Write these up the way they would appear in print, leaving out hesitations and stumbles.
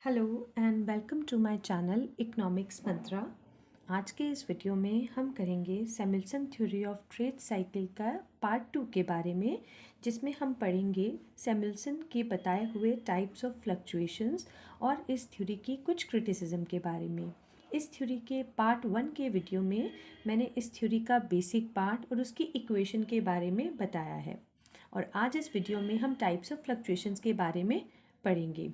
Hello and welcome to my channel economics mantra. आज के इस वीडियो में हम करेंगे Samuelson theory of trade cycle का पार्ट 2 के बारे में, जिसमें हम पढ़ेंगे सैमुअल्सन के बताए हुए टाइप्स ऑफ फ्लक्चुएशंस और इस थ्योरी की कुछ क्रिटिसिज्म के बारे में। इस थ्योरी के पार्ट 1 के वीडियो में मैंने इस थ्योरी का बेसिक पार्ट और उसकी इक्वेशन के बारे में बताया है, और आज इस वीडियो में हम टाइप्स ऑफ फ्लक्चुएशंस के बारे में पढ़ेंगे।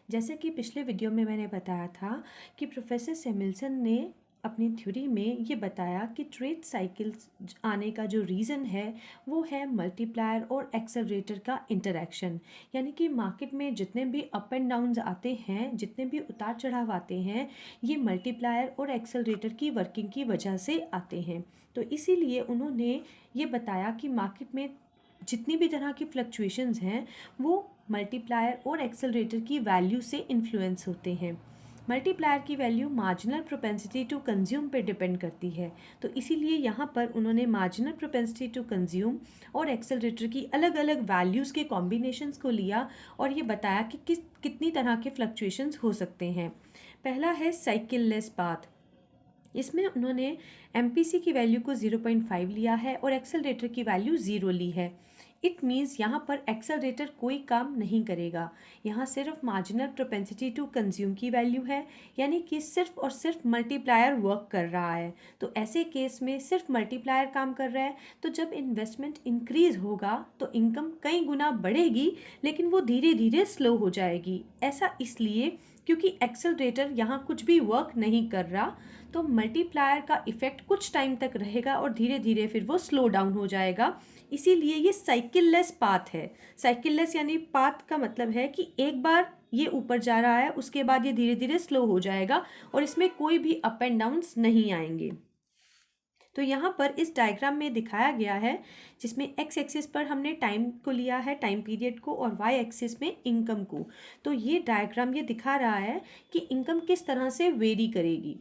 जैसे कि पिछले वीडियो में मैंने बताया था कि प्रोफेसर सैमुअल्सन ने अपनी थ्योरी में ये बताया कि ट्रेड साइकिल्स आने का जो रीज़न है वो है मल्टीप्लायर और एक्सेलरेटर का इंटरेक्शन। यानी कि मार्केट में जितने भी अप एंड डाउन्स आते हैं, जितने भी उतार चढ़ाव आते हैं, ये मल्टीप्लायर और एक्सेलरेटर की वर्किंग की वजह से आते हैं। तो इसीलिए उन्होंने ये बताया कि मार्केट में जितनी भी तरह की फ्लक्चुएशंस हैं वो मल्टीप्लायर और एक्सेलरेटर की वैल्यू से इन्फ्लुएंस होते हैं। मल्टीप्लायर की value marginal propensity to consume पे डिपेंड करती है, तो इसीलिए यहाँ पर उन्होंने मार्जिनल प्रोपेंसिटी टू कंज्यूम और एक्सेलरेटर की अलग अलग वैल्यूज़ के कॉम्बिनेशंस को लिया और ये बताया कि कितनी तरह के फ्लक्चुएशंस हो सकते हैं। पहला है साइकिल लेस पाथ। इसमें उन्होंने MPC की वैल्यू को 0.5 लिया है और एक्सेलरेटर की वैल्यू 0 ली है। इट मीन्स यहाँ पर एक्सेलरेटर कोई काम नहीं करेगा, यहाँ सिर्फ मार्जिनल प्रोपेंसिटी टू कंज्यूम की वैल्यू है, यानी कि सिर्फ और सिर्फ मल्टीप्लायर वर्क कर रहा है। तो ऐसे केस में सिर्फ मल्टीप्लायर काम कर रहा है, तो जब इन्वेस्टमेंट इंक्रीज होगा तो इनकम कई गुना बढ़ेगी, लेकिन वो धीरे धीरे स्लो हो जाएगी। ऐसा इसलिए क्योंकि एक्सेलरेटर यहाँ कुछ भी वर्क नहीं कर रहा, तो मल्टीप्लायर का इफेक्ट कुछ टाइम तक रहेगा और धीरे धीरे फिर वो स्लो डाउन हो जाएगा। इसीलिए ये साइकिल लेस पाथ है। साइकिल लेस यानी पाथ का मतलब है कि एक बार ये ऊपर जा रहा है, उसके बाद ये धीरे धीरे स्लो हो जाएगा और इसमें कोई भी अप एंड डाउन्स नहीं आएंगे। तो यहाँ पर इस डायग्राम में दिखाया गया है, जिसमें एक्स एक्सिस पर हमने टाइम को लिया है, टाइम पीरियड को, और वाई एक्सिस में इनकम को। तो ये डायग्राम ये दिखा रहा है कि इनकम किस तरह से वेरी करेगी।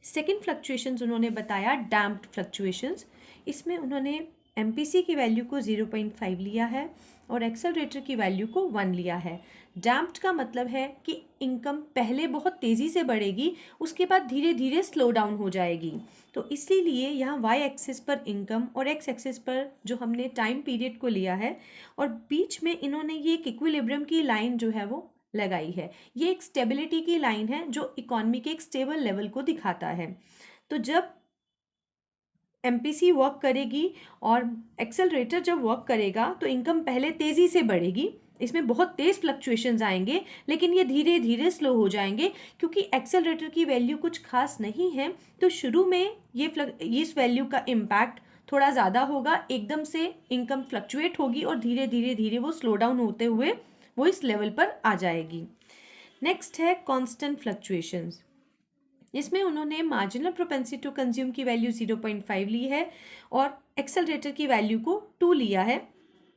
सेकेंड फ्लक्चुएशंस उन्होंने बताया डैम्प्ड फ्लक्चुएशंस। इसमें उन्होंने MPC की वैल्यू को 0.5 लिया है और एक्सेलरेटर की वैल्यू को 1 लिया है। डैम्प्ड का मतलब है कि इनकम पहले बहुत तेज़ी से बढ़ेगी, उसके बाद धीरे धीरे स्लो डाउन हो जाएगी। तो इसीलिए यहाँ वाई एक्सिस पर इनकम और एक्स एक्सिस पर जो हमने टाइम पीरियड को लिया है, और बीच में इन्होंने ये एक इक्विलिब्रियम की लाइन जो है वो लगाई है। ये एक स्टेबिलिटी की लाइन है जो इकोनॉमी के एक स्टेबल लेवल को दिखाता है। तो जब MPC वर्क करेगी और एक्सेलरेटर जब वर्क करेगा तो इनकम पहले तेज़ी से बढ़ेगी, इसमें बहुत तेज़ फ्लक्चुएशंस आएंगे, लेकिन ये धीरे धीरे स्लो हो जाएंगे क्योंकि एक्सेलरेटर की वैल्यू कुछ खास नहीं है। तो शुरू में इस वैल्यू का इम्पैक्ट थोड़ा ज़्यादा होगा, एकदम से इनकम फ्लक्चुएट होगी और धीरे धीरे वो स्लो डाउन होते हुए वो इस लेवल पर आ जाएगी। नेक्स्ट है कांस्टेंट फ्लक्चुएशंस। इसमें उन्होंने मार्जिनल प्रोपेंसिटी टू कंज्यूम की वैल्यू 0.5 ली है और एक्सेलरेटर की वैल्यू को 2 लिया है।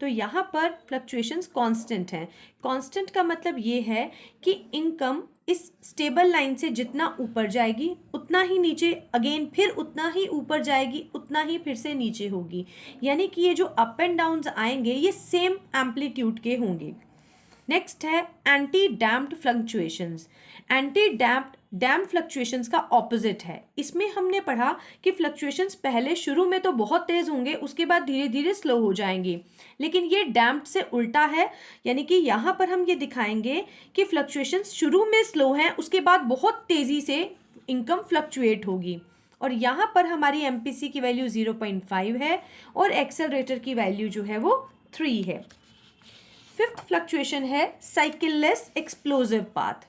तो यहाँ पर फ्लक्चुएशंस कांस्टेंट हैं। कांस्टेंट का मतलब ये है कि इनकम इस स्टेबल लाइन से जितना ऊपर जाएगी उतना ही नीचे, अगेन फिर उतना ही ऊपर जाएगी, उतना ही फिर से नीचे होगी। यानी कि ये जो अप एंड डाउन्स आएंगे ये सेम एम्पलीट्यूड के होंगे। नेक्स्ट है anti damped fluctuations. Anti damped fluctuations का ऑपोजिट है। इसमें हमने पढ़ा कि फ्लक्चुएशंस पहले शुरू में तो बहुत तेज होंगे, उसके बाद धीरे धीरे स्लो हो जाएंगे, लेकिन ये डैम्प्ड से उल्टा है। यानी कि यहाँ पर हम ये दिखाएंगे कि फ्लक्चुएशंस शुरू में स्लो हैं, उसके बाद बहुत तेजी से इनकम फ्लक्चुएट होगी। और यहाँ पर हमारी MPC की वैल्यू 0.5 है और एक्सेलरेटर की वैल्यू जो है वो 3 है। फिफ्थ फ्लक्चुएशन है साइकिल लेस एक्सप्लोजिव पाथ,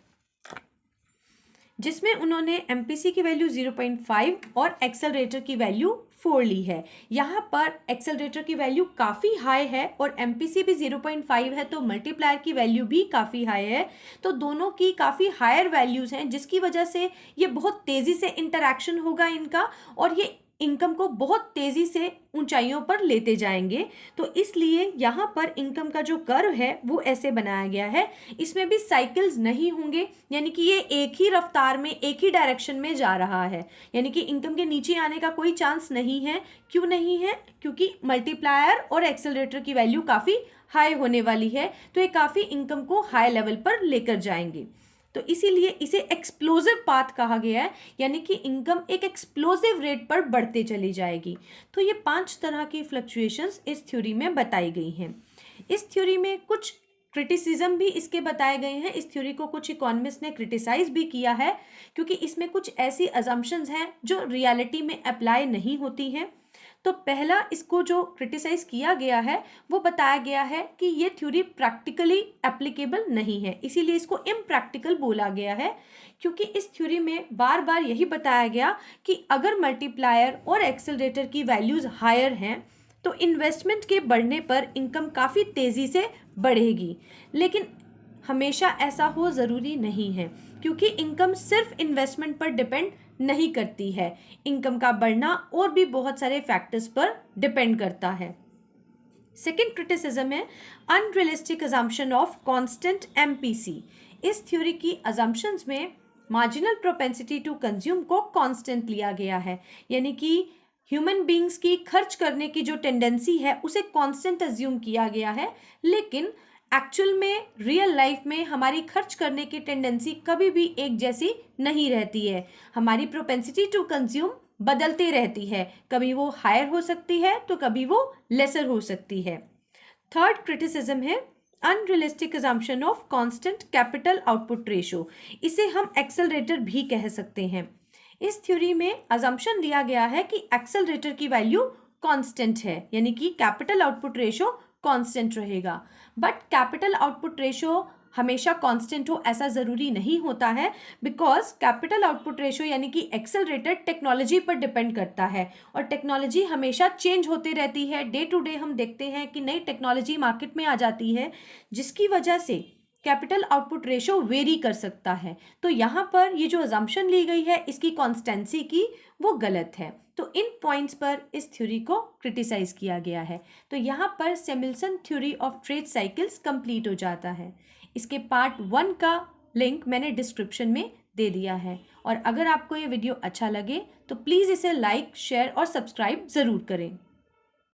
जिसमें उन्होंने MPC की वैल्यू 0.5 और एक्सेलरेटर की वैल्यू 4 ली है। यहाँ पर एक्सेलरेटर की वैल्यू काफ़ी हाई है और MPC भी 0.5 है, तो मल्टीप्लायर की वैल्यू भी काफ़ी हाई है। तो दोनों की काफ़ी हायर वैल्यूज़ हैं, जिसकी वजह से ये बहुत तेज़ी से इंटरैक्शन होगा इनका, और ये इनकम को बहुत तेज़ी से ऊंचाइयों पर लेते जाएंगे। तो इसलिए यहाँ पर इनकम का जो कर्व है वो ऐसे बनाया गया है। इसमें भी साइकिल्स नहीं होंगे, यानी कि ये एक ही रफ्तार में एक ही डायरेक्शन में जा रहा है, यानी कि इनकम के नीचे आने का कोई चांस नहीं है। क्यों नहीं है? क्योंकि मल्टीप्लायर और एक्सेलरेटर की वैल्यू काफ़ी हाई होने वाली है, तो ये काफ़ी इनकम को हाई लेवल पर लेकर जाएंगे। तो इसीलिए इसे एक्सप्लोसिव पाथ कहा गया है, यानी कि इनकम एक एक्सप्लोसिव रेट पर बढ़ते चली जाएगी। तो ये 5 तरह की फ्लक्चुएशंस इस थ्योरी में बताई गई हैं। इस थ्योरी में कुछ क्रिटिसिज्म भी इसके बताए गए हैं। इस थ्योरी को कुछ इकोनॉमिस्ट ने क्रिटिसाइज भी किया है, क्योंकि इसमें कुछ ऐसी अजम्पशंस हैं जो रियलिटी में अप्लाई नहीं होती हैं। तो पहला इसको जो क्रिटिसाइज किया गया है वो बताया गया है कि ये थ्योरी प्रैक्टिकली एप्लीकेबल नहीं है, इसीलिए इसको इम्प्रैक्टिकल बोला गया है। क्योंकि इस थ्योरी में बार बार यही बताया गया कि अगर मल्टीप्लायर और एक्सेलरेटर की वैल्यूज हायर हैं तो इन्वेस्टमेंट के बढ़ने पर इनकम काफ़ी तेज़ी से बढ़ेगी, लेकिन हमेशा ऐसा हो ज़रूरी नहीं है, क्योंकि इनकम सिर्फ इन्वेस्टमेंट पर डिपेंड नहीं करती है। इनकम का बढ़ना और भी बहुत सारे फैक्टर्स पर डिपेंड करता है। सेकेंड क्रिटिसिज्म है unrealistic assumption of constant MPC. इस थ्योरी की अजम्पशंस में मार्जिनल प्रोपेंसिटी टू कंज्यूम को कांस्टेंट लिया गया है, यानी कि ह्यूमन बींग्स की खर्च करने की जो टेंडेंसी है उसे कांस्टेंट अज्यूम किया गया है, लेकिन एक्चुअल में रियल लाइफ में हमारी खर्च करने की टेंडेंसी कभी भी एक जैसी नहीं रहती है। हमारी प्रोपेंसिटी टू कंज्यूम बदलती रहती है, कभी वो हायर हो सकती है तो कभी वो लेसर हो सकती है। थर्ड क्रिटिसिज्म है unrealistic assumption of constant capital output ratio. इसे हम एक्सेलरेटर भी कह सकते हैं। इस थ्योरी में अजम्पशन लिया गया है कि एक्सेलरेटर की वैल्यू कांस्टेंट है, यानी कि कैपिटल आउटपुट रेशो कांस्टेंट रहेगा। बट कैपिटल आउटपुट रेशो हमेशा कांस्टेंट हो ऐसा ज़रूरी नहीं होता है, बिकॉज कैपिटल आउटपुट रेशो यानी कि एक्सेलरेटर टेक्नोलॉजी पर डिपेंड करता है, और टेक्नोलॉजी हमेशा चेंज होती रहती है। डे टू डे हम देखते हैं कि नई टेक्नोलॉजी मार्केट में आ जाती है, जिसकी वजह से कैपिटल आउटपुट रेशो वेरी कर सकता है। तो यहाँ पर ये जो अजम्पशन ली गई है इसकी कॉन्स्टेंसी की, वो गलत है। तो इन पॉइंट्स पर इस थ्योरी को क्रिटिसाइज किया गया है। तो यहाँ पर Samuelson theory of trade cycles complete हो जाता है। इसके पार्ट 1 का लिंक मैंने डिस्क्रिप्शन में दे दिया है, और अगर आपको ये वीडियो अच्छा लगे तो प्लीज़ इसे लाइक, शेयर और सब्सक्राइब ज़रूर करें।